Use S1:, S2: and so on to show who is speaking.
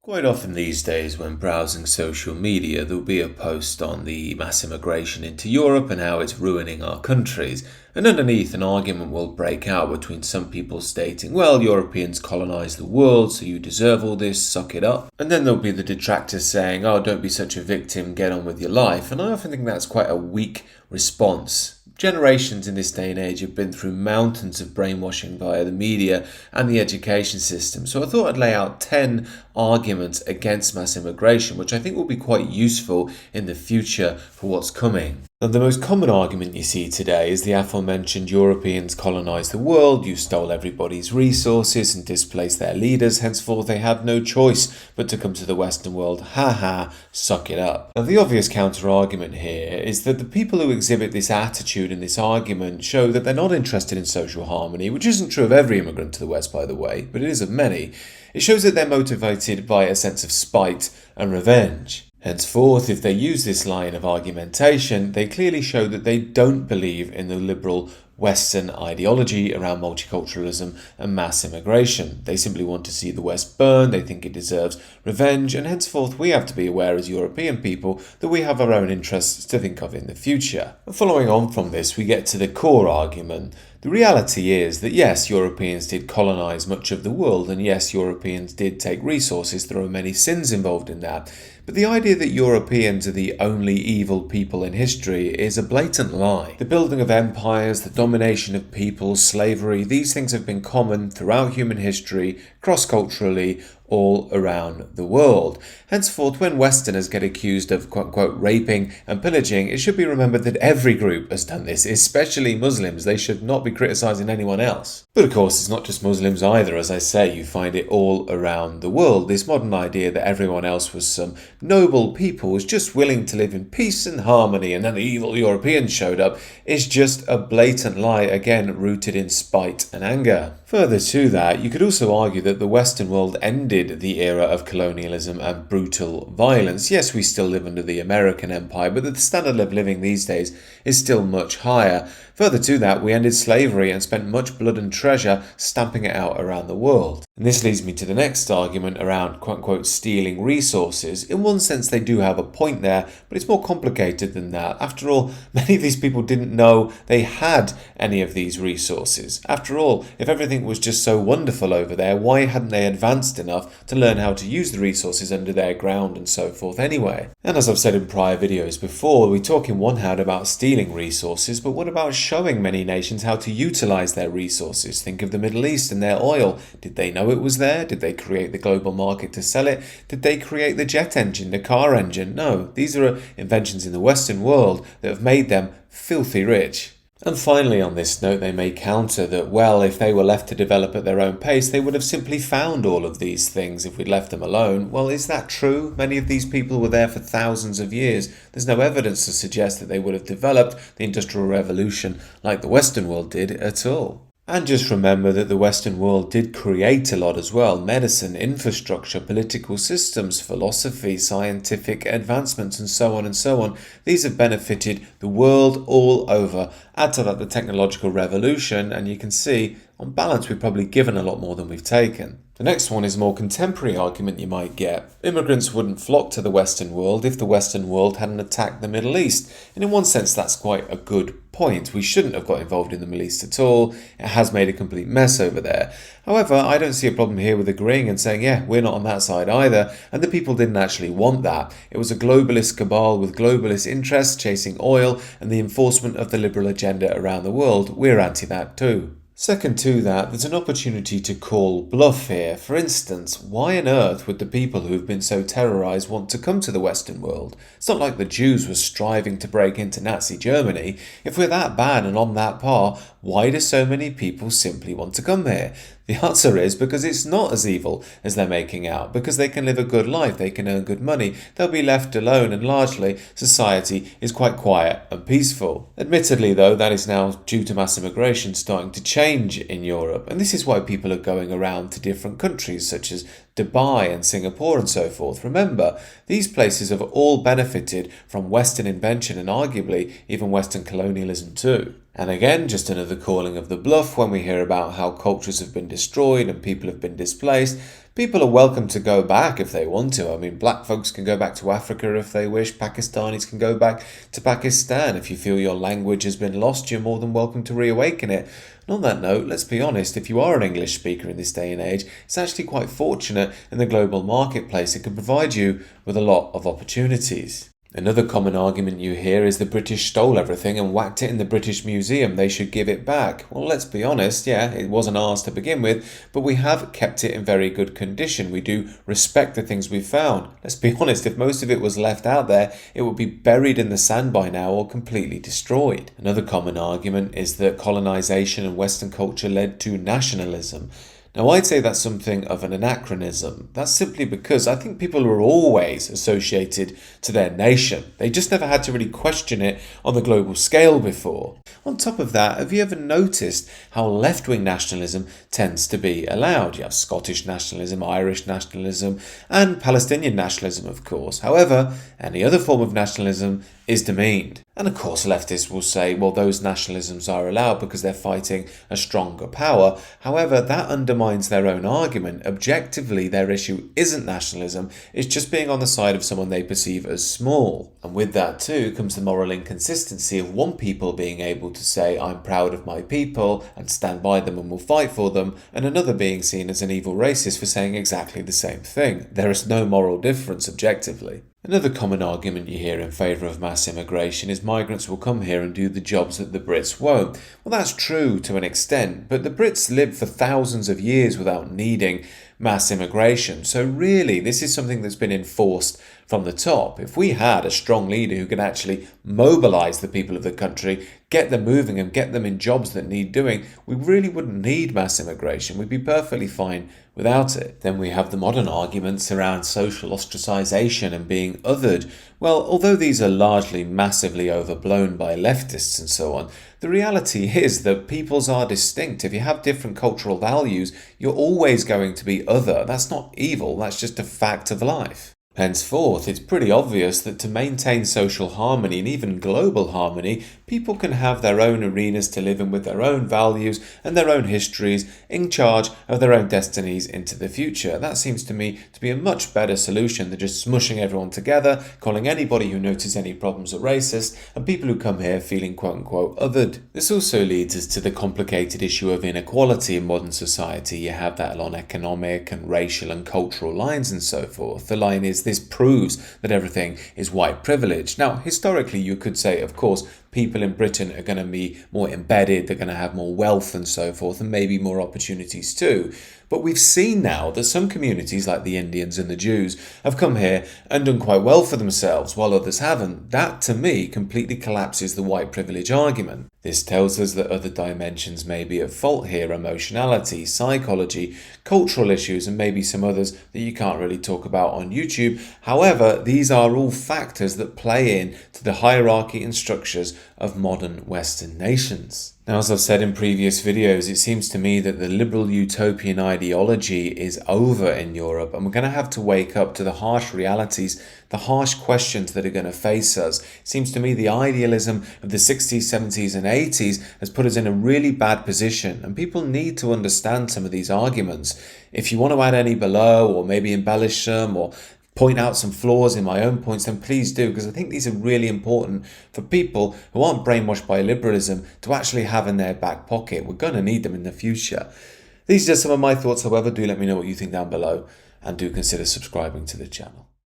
S1: Quite often these days, when browsing social media, there'll be a post on the mass immigration into Europe and how it's ruining our countries. And underneath, an argument will break out between some people stating, well, Europeans colonized the world, so you deserve all this, suck it up. And then there'll be the detractors saying, oh, don't be such a victim, get on with your life. And I often think that's quite a weak response. Generations in this day and age have been through mountains of brainwashing via the media and the education system. So I thought I'd lay out 10 arguments against mass immigration, which I think will be quite useful in the future for what's coming. Now, the most common argument you see today is the aforementioned Europeans colonized the world, you stole everybody's resources and displaced their leaders, henceforth they had no choice but to come to the Western world. Ha ha, suck it up. Now, the obvious counter-argument here is that the people who exhibit this attitude and this argument show that they're not interested in social harmony, which isn't true of every immigrant to the West, by the way, but it is of many. It shows that they're motivated by a sense of spite and revenge. Henceforth, if they use this line of argumentation, they clearly show that they don't believe in the liberal Western ideology around multiculturalism and mass immigration. They simply want to see the West burn, they think it deserves revenge, and henceforth we have to be aware as European people that we have our own interests to think of in the future. And following on from this, we get to the core argument. The reality is that yes, Europeans did colonize much of the world, and yes, Europeans did take resources. There are many sins involved in that. But the idea that Europeans are the only evil people in history is a blatant lie. The building of empires, the domination of peoples, slavery, these things have been common throughout human history, cross-culturally, all around the world. Henceforth, when Westerners get accused of quote-unquote raping and pillaging, it should be remembered that every group has done this, especially Muslims. They should not be criticising anyone else. But of course, it's not just Muslims either. As I say, you find it all around the world. This modern idea that everyone else was some noble people, was just willing to live in peace and harmony, and then the evil Europeans showed up, is just a blatant lie, again rooted in spite and anger. Further to that, you could also argue that the Western world ended the era of colonialism and brutal violence. Yes, we still live under the American empire, but the standard of living these days is still much higher. Further to that, we ended slavery and spent much blood and treasure stamping it out around the world. And this leads me to the next argument around quote-unquote stealing resources. In one sense, they do have a point there, but it's more complicated than that. After all, many of these people didn't know they had any of these resources. After all, if everything was just so wonderful over there, why hadn't they advanced enough to learn how to use the resources under their ground and so forth anyway? And as I've said in prior videos before, we talk in one hand about stealing resources, but what about showing many nations how to utilize their resources? Think of the Middle East and their oil. Did they know it was there? Did they create the global market to sell it? Did they create the jet engine, the car engine? No, these are inventions in the Western world that have made them filthy rich. And finally, on this note, they may counter that, well, if they were left to develop at their own pace, they would have simply found all of these things if we'd left them alone. Well, is that true? Many of these people were there for thousands of years. There's no evidence to suggest that they would have developed the Industrial Revolution like the Western world did at all. And just remember that the Western world did create a lot as well. Medicine, infrastructure, political systems, philosophy, scientific advancements, and so on and so on. These have benefited the world all over. Add to that the technological revolution, and you can see, on balance, we've probably given a lot more than we've taken. The next one is a more contemporary argument you might get. Immigrants wouldn't flock to the Western world if the Western world hadn't attacked the Middle East. And in one sense, that's quite a good point. We shouldn't have got involved in the Middle East at all. It has made a complete mess over there. However, I don't see a problem here with agreeing and saying, yeah, we're not on that side either. And the people didn't actually want that. It was a globalist cabal with globalist interests chasing oil and the enforcement of the liberal agenda around the world. We're anti that too. Second to that, there's an opportunity to call bluff here. For instance, why on earth would the people who have been so terrorized want to come to the Western world? It's not like the Jews were striving to break into Nazi Germany. If we're that bad and on that par, why do so many people simply want to come here? The answer is because it's not as evil as they're making out, because they can live a good life, they can earn good money, they'll be left alone, and largely society is quite quiet and peaceful. Admittedly though, that is now due to mass immigration starting to change in Europe, and this is why people are going around to different countries such as Dubai and Singapore and so forth. Remember, these places have all benefited from Western invention and arguably even Western colonialism too. And again, just another calling of the bluff when we hear about how cultures have been destroyed and people have been displaced. People are welcome to go back if they want to. I mean, black folks can go back to Africa if they wish. Pakistanis can go back to Pakistan. If you feel your language has been lost, you're more than welcome to reawaken it. And on that note, let's be honest, if you are an English speaker in this day and age, it's actually quite fortunate in the global marketplace. It can provide you with a lot of opportunities. Another common argument you hear is the British stole everything and whacked it in the British Museum. They should give it back. Well, let's be honest, yeah, it wasn't ours to begin with, but we have kept it in very good condition. We do respect the things we found. Let's be honest, if most of it was left out there, it would be buried in the sand by now or completely destroyed. Another common argument is that colonization and Western culture led to nationalism. Now, I'd say that's something of an anachronism. That's simply because I think people were always associated to their nation. They just never had to really question it on the global scale before. On top of that, have you ever noticed how left-wing nationalism tends to be allowed? You have Scottish nationalism, Irish nationalism, and Palestinian nationalism, of course. However, any other form of nationalism is demeaned. And of course, leftists will say, well, those nationalisms are allowed because they're fighting a stronger power. However, that undermines their own argument. Objectively, their issue isn't nationalism, it's just being on the side of someone they perceive as small. And with that too comes the moral inconsistency of one people being able to say, I'm proud of my people and stand by them and will fight for them, and another being seen as an evil racist for saying exactly the same thing. There is no moral difference objectively. Another common argument you hear in favour of mass immigration is migrants will come here and do the jobs that the Brits won't. Well, that's true to an extent, but the Brits lived for thousands of years without needing mass immigration. So really, this is something that's been enforced from the top. If we had a strong leader who could actually mobilise the people of the country, get them moving and get them in jobs that need doing, we really wouldn't need mass immigration. We'd be perfectly fine without it. Then we have the modern arguments around social ostracisation and being othered. Well, although these are largely massively overblown by leftists and so on, the reality is that peoples are distinct. If you have different cultural values, you're always going to be other. That's not evil, that's just a fact of life. Henceforth, it's pretty obvious that to maintain social harmony and even global harmony, people can have their own arenas to live in with their own values and their own histories, in charge of their own destinies into the future. That seems to me to be a much better solution than just smushing everyone together, calling anybody who notices any problems a racist, and people who come here feeling quote-unquote othered. This also leads us to the complicated issue of inequality in modern society. You have that along economic and racial and cultural lines and so forth. The line is, this proves that everything is white privilege. Now, historically, you could say, of course, people in Britain are going to be more embedded, they're going to have more wealth and so forth, and maybe more opportunities too. But we've seen now that some communities, like the Indians and the Jews, have come here and done quite well for themselves, while others haven't. That, to me, completely collapses the white privilege argument. This tells us that other dimensions may be at fault here: emotionality, psychology, cultural issues, and maybe some others that you can't really talk about on YouTube. However, these are all factors that play in to the hierarchy and structures of modern Western nations. Now, as I've said in previous videos, it seems to me that the liberal utopian ideology is over in Europe, and we're going to have to wake up to the harsh realities, the harsh questions that are going to face us. It seems to me the idealism of the 60s, 70s and 80s has put us in a really bad position, and people need to understand some of these arguments. If you want to add any below, or maybe embellish some, or point out some flaws in my own points, then please do, because I think these are really important for people who aren't brainwashed by liberalism to actually have in their back pocket. We're going to need them in the future. These are just some of my thoughts. However, do let me know what you think down below, and do consider subscribing to the channel.